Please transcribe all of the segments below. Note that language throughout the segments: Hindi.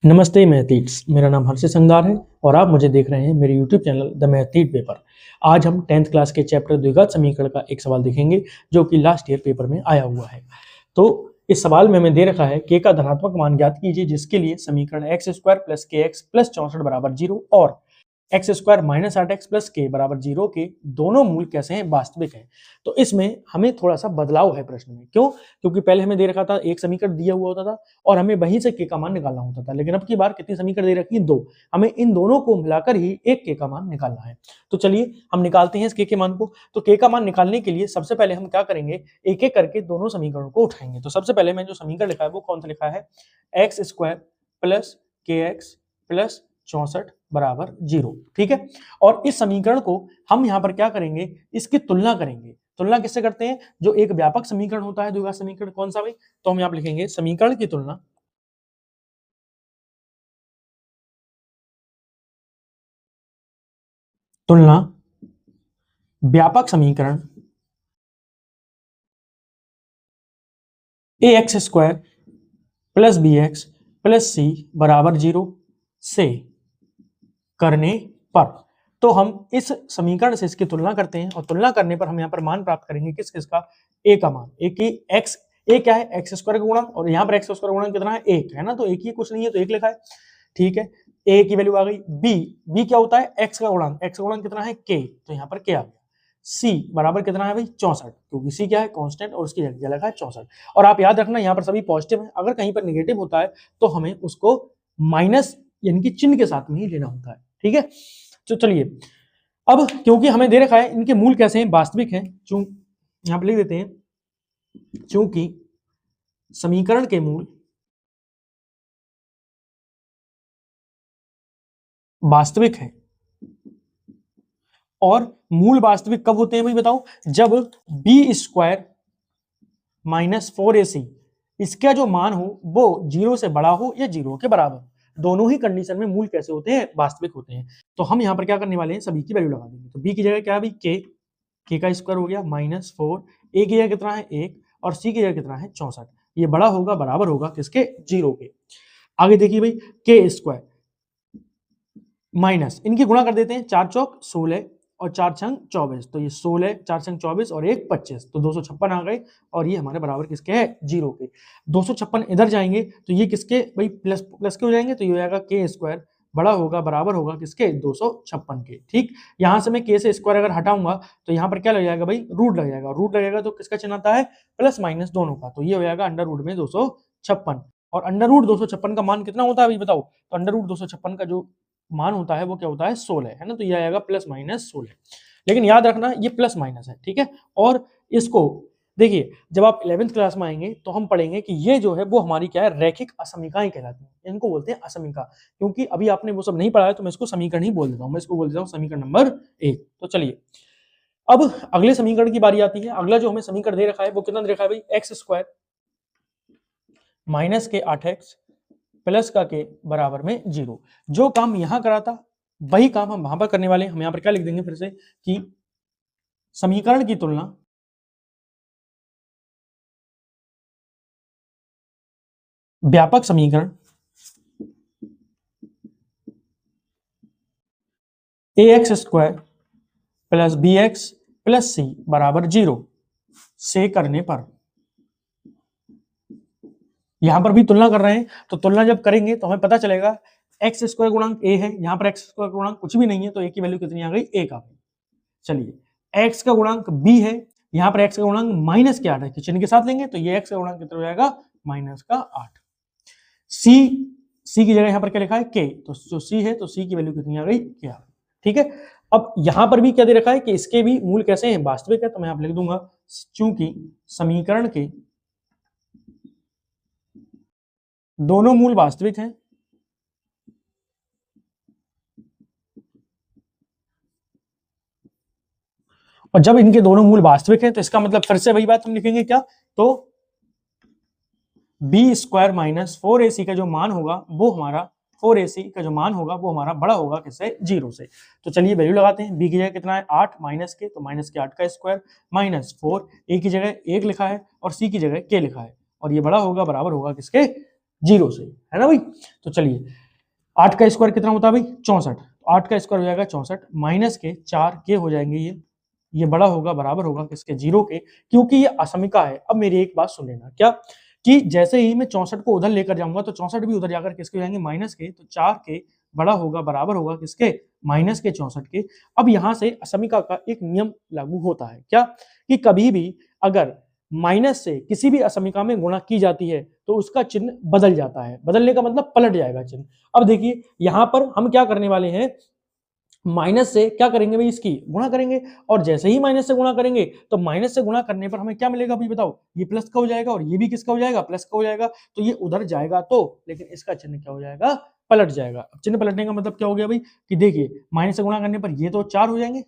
नमस्ते मैथीट्स, मेरा नाम हर्षित संगार है और आप मुझे देख रहे हैं मेरे YouTube चैनल द मैथीट पेपर। आज हम 10th क्लास के चैप्टर द्विघात समीकरण का एक सवाल देखेंगे जो कि लास्ट ईयर पेपर में आया हुआ है। तो इस सवाल में हमें दे रखा है k का धनात्मक मान ज्ञात कीजिए जिसके लिए समीकरण x² + kx + 64 = 0 और x² - 8x + k = 0 के दोनों मूल कैसे हैं, वास्तविक हैं। तो इसमें हमें थोड़ा सा बदलाव है प्रश्न में। क्यों? क्योंकि पहले हमें दे रखा था एक समीकरण दिया हुआ होता था और हमें वहीं से k का मान निकालना होता था, लेकिन अब की बार कितनी समीकरण दे रखी है? 2। हमें इन दोनों को मिलाकर ही एक k का मान निकालना है। तो चलिए हम निकालते हैं इस k के मान को। तो k का मान निकालने के लिए सबसे पहले हम क्या करेंगे, एक एक करके दोनों समीकरणों को उठाएंगे। तो सबसे पहले मैंने जो समीकरण लिखा है वो कौन सा लिखा है, x² + kx + 64 = 0। ठीक है, और इस समीकरण को हम यहाँ पर क्या करेंगे, इसकी तुलना करेंगे। तुलना किससे करते हैं? जो एक व्यापक समीकरण होता है द्विघात समीकरण, कौन सा भाई? तो हम यहाँ पर लिखेंगे समीकरण की तुलना व्यापक समीकरण ax² + bx + c = 0 से करने पर। तो हम इस समीकरण से इसकी तुलना करते हैं और तुलना करने पर हम यहाँ पर मान प्राप्त करेंगे किस किस का, a का मान। a की x, a क्या है, x² का गुणक, और यहाँ पर x² का गुणक कितना है, 1 है ना, तो 1 ही, कुछ नहीं है तो 1 लिखा है। ठीक है, a की वैल्यू आ गई। b क्या होता है, x का गुणक, x का गुणक कितना है, k, तो यहाँ पर k आ गया। c बराबर कितना है भाई, 64, क्योंकि c क्या है, कांस्टेंट, और उसकी जगह क्या लगा है, 64। और आप याद रखना यहाँ पर सभी पॉजिटिव है, अगर कहीं पर नेगेटिव होता है तो हमें उसको माइनस यानी कि चिन्ह के साथ में ही लेना होता है। ठीक है, तो चलिए अब क्योंकि हमें दे रखा है इनके मूल कैसे हैं, वास्तविक हैं, यहां पर लिख देते हैं चूंकि समीकरण के मूल वास्तविक हैं। और मूल वास्तविक कब होते हैं भाई बताओ, जब b² - 4ac इसका जो मान हो वो 0 से बड़ा हो या 0 के बराबर। दोनों ही कंडीशन में मूल कैसे होते हैं, वास्तविक होते हैं। तो हम यहाँ पर क्या करने वाले हैं, सभी की वैल्यू लगा देंगे। तो b की जगह क्या है भाई, k का स्क्वायर हो गया -4, a की जगह कितना है 1 और c की जगह कितना है 64। ये बड़ा होगा, बराबर होगा किसके, 0 के। आगे देखिए भाई, k² माइनस, इनकी गुणा कर देते हैं, 4 चौक 16 और 4 छंग 24, तो ये 16, 4 छंग 24 और 1 25, तो 256 आ गए। और ये हमारे बराबर किसके है, 0 के। 256 इधर जाएंगे तो ये किसके भाई, प्लस प्लस के हो जाएंगे, तो ये हो जाएगा k² बड़ा होगा, बराबर होगा किसके, 256 के। ठीक, यहाँ से मैं k से स्क्वायर अगर हटाऊंगा तो यहाँ पर क्या लग जाएगा भाई, रूट लग जाएगा। रूट लगेगा तो किसका चिन्ह आता है, प्लस माइनस दोनों का, तो ये हो जाएगा अंडर रूट में 256। और अंडर रूट 256 का मान कितना होता है भाई बताओ, तो अंडर रूट 256 का जो मान होता है वो क्या होता है, 16 है ना, तो ये आएगा +-16। लेकिन याद रखना ये प्लस माइनस है, ठीक है। और इसको देखिए, जब आप 11th क्लास में आएंगे तो हम पढ़ेंगे कि ये जो है वो हमारी क्या है, रैखिक असमीकाएं कहलाती हैं। इनको बोलते हैं असमीका, क्योंकि अभी आपने वो सब नहीं पढ़ा है तो मैं इसको समीकरण ही बोल देता हूँ। मैं इसको बोल देता हूँ समीकरण नंबर 1। तो चलिए अब अगले समीकरण की बारी आती है। अगला जो हमें समीकरण दे रखा है वो कितना दे रखा है भाई, x² - के 8x प्लस का के बराबर में 0। जो काम यहां करा था वही काम हम वहां पर करने वाले हैं। हम यहां पर क्या लिख देंगे फिर से कि समीकरण की तुलना व्यापक समीकरण ax² + bx + c = 0 से करने पर। यहां पर भी तुलना कर रहे हैं, तो तुलना जब करेंगे तो हमें पता चलेगा x² गुणक a है, यहां पर x² गुणक कुछ भी नहीं है, तो a की वैल्यू कितनी आ गई, 1 आ गई। चलिए x का गुणांक b है, यहां पर x का गुणांक -8 है, चिन्ह के साथ लेंगे तो ये x का गुणांक कितना हो जाएगा, -8। c की जगह यहां पर क्या लिखा है, k, तो जो c है तो c की वैल्यू कितनी आ गई, क्या। ठीक है, अब यहां पर भी क्या दे रखा है कि इसके भी मूल कैसे हैं, वास्तविक है, तो मैं यहां लिख दूंगा चूंकि समीकरण के दोनों मूल वास्तविक हैं और जब इनके दोनों मूल वास्तविक हैं तो इसका मतलब फिर से वही बात हम लिखेंगे क्या, तो b² - 4ac का जो मान होगा वो हमारा 4ac का जो मान होगा वो हमारा बड़ा होगा किससे, 0 से। तो चलिए वैल्यू लगाते हैं। b की जगह कितना है 8 माइनस के, तो माइनस के 8 का स्क्वायर -4, a की जगह 1 लिखा है और c की जगह k लिखा है, और ये बड़ा होगा, बराबर होगा किसके, 0 से, है ना भाई। तो चलिए 8 का स्क्वायर कितना होता है भाई 64, 8 का स्क्वायर हो जाएगा 64 माइनस के 4 के हो जाएंगे ये बड़ा होगा बराबर होगा किसके 0 के, क्योंकि ये असमिका है। अब मेरी एक बात सुन लेना, क्या कि जैसे ही मैं 64 को उधर लेकर जाऊंगा तो 64 भी उधर जाकर किसके हो जाएंगे माइनस के, तो 4 के बड़ा होगा बराबर होगा किसके माइनस के 64 के। अब यहां से असमिका का एक नियम लागू होता है, क्या कि कभी भी अगर माइनस से किसी भी असमिका में गुणा की जाती है तो उसका चिन्ह बदल जाता है, बदलने का मतलब पलट जाएगा चिन्ह। अब देखिए यहां पर हम क्या करने वाले हैं, माइनस से क्या करेंगे भाई इसकी गुणा करेंगे, और जैसे ही माइनस से गुणा करेंगे तो माइनस से गुणा करने पर हमें क्या मिलेगा भाई बताओ, ये प्लस का हो जाएगा और ये भी किसका हो जाएगा प्लस का हो जाएगा, तो ये उधर जाएगा तो, लेकिन इसका चिन्ह क्या हो जाएगा पलट जाएगा। चिन्ह पलटने का मतलब क्या हो गया भाई कि देखिए माइनस से गुणा करने पर ये तो 4 हो जाएंगे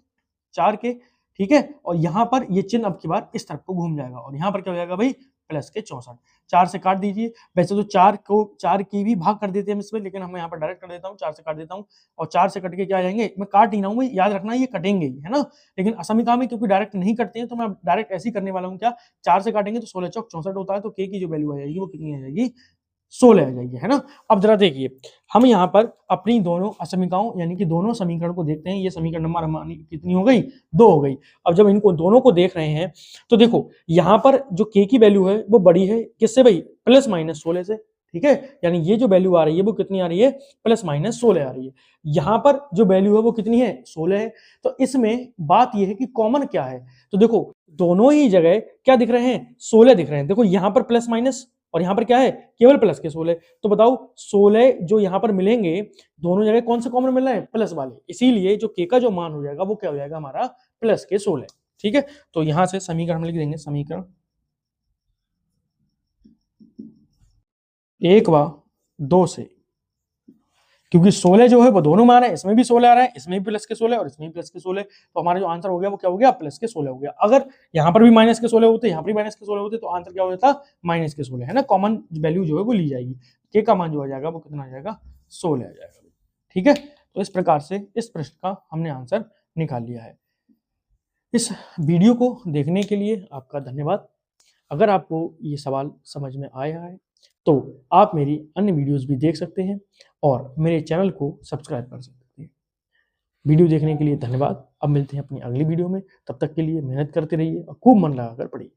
4 के, ठीक है, और यहां पर ये चिन्ह अब की बार इस तरफ को घूम जाएगा और यहां पर क्या हो जाएगा भाई प्लस के 64, 4 से काट दीजिए, वैसे तो 4 की भी भाग कर देते हैं इसमें, लेकिन हम यहाँ पर डायरेक्ट कर देता हूँ 4 से काट देता हूँ, और 4 से कट के क्या आ जाएंगे, मैं काट ही ना हूँ भाई, याद रखना ये कटेंगे ही, है ना। लेकिन असमिका में क्योंकि डायरेक्ट नहीं कटते हैं तो मैं डायरेक्ट ऐसे ही करने वाला हूँ, क्या 4 से काटेंगे तो 16 चौक 64 होता है, तो के की जो वैल्यू आ जाएगी वो कितनी आ जाएगी 16 आ जाएगी, है ना। अब जरा देखिए हम यहाँ पर अपनी दोनों असमिकाओं यानी कि दोनों समीकरण को देखते हैं, ये समीकरण नंबर हमारी कितनी हो गई 2 हो गई। अब जब इनको दोनों को देख रहे हैं तो देखो यहाँ पर जो के की वैल्यू है वो बड़ी है किससे भाई, प्लस माइनस 16 से, ठीक है, यानी ये जो वैल्यू आ रही है वो कितनी आ रही है प्लस माइनस 16 आ रही है, यहाँ पर जो वैल्यू है वो कितनी है 16 है। तो इसमें बात ये है कि कॉमन क्या है, तो देखो दोनों ही जगह क्या दिख रहे हैं 16 दिख रहे हैं, देखो यहाँ पर प्लस माइनस और यहाँ पर क्या है केवल प्लस के 16, तो बताओ 16 जो यहाँ पर मिलेंगे दोनों जगह कौन से कॉमन मिल रहे हैं प्लस वाले, इसीलिए जो के का जो मान हो जाएगा वो क्या हो जाएगा हमारा प्लस के 16, ठीक है। तो यहां से समीकरण हम लिख देंगे, समीकरण 1 व 2 से, क्योंकि 16 जो है वो दोनों मान है, इसमें भी 16 आ रहा है, इसमें भी प्लस के 16 और इसमें भी प्लस के 16, तो हमारा जो आंसर हो गया वो क्या हो गया प्लस के 16 हो गया। अगर यहाँ पर भी माइनस के 16 होते, यहाँ पर भी माइनस के 16 होते तो आंसर क्या हो जाता माइनस के 16, है ना, कॉमन वैल्यू जो है वो ली जाएगी, के का मान जो आ जाएगा वो कितना आ जाएगा 16 आ जाएगा, ठीक है। तो इस प्रकार से इस प्रश्न का हमने आंसर निकाल लिया है। इस वीडियो को देखने के लिए आपका धन्यवाद। अगर आपको ये सवाल समझ में आया है तो आप मेरी अन्य वीडियोस भी देख सकते हैं और मेरे चैनल को सब्सक्राइब कर सकते हैं। वीडियो देखने के लिए धन्यवाद। अब मिलते हैं अपनी अगली वीडियो में, तब तक के लिए मेहनत करते रहिए और खूब मन लगाकर पढ़िए।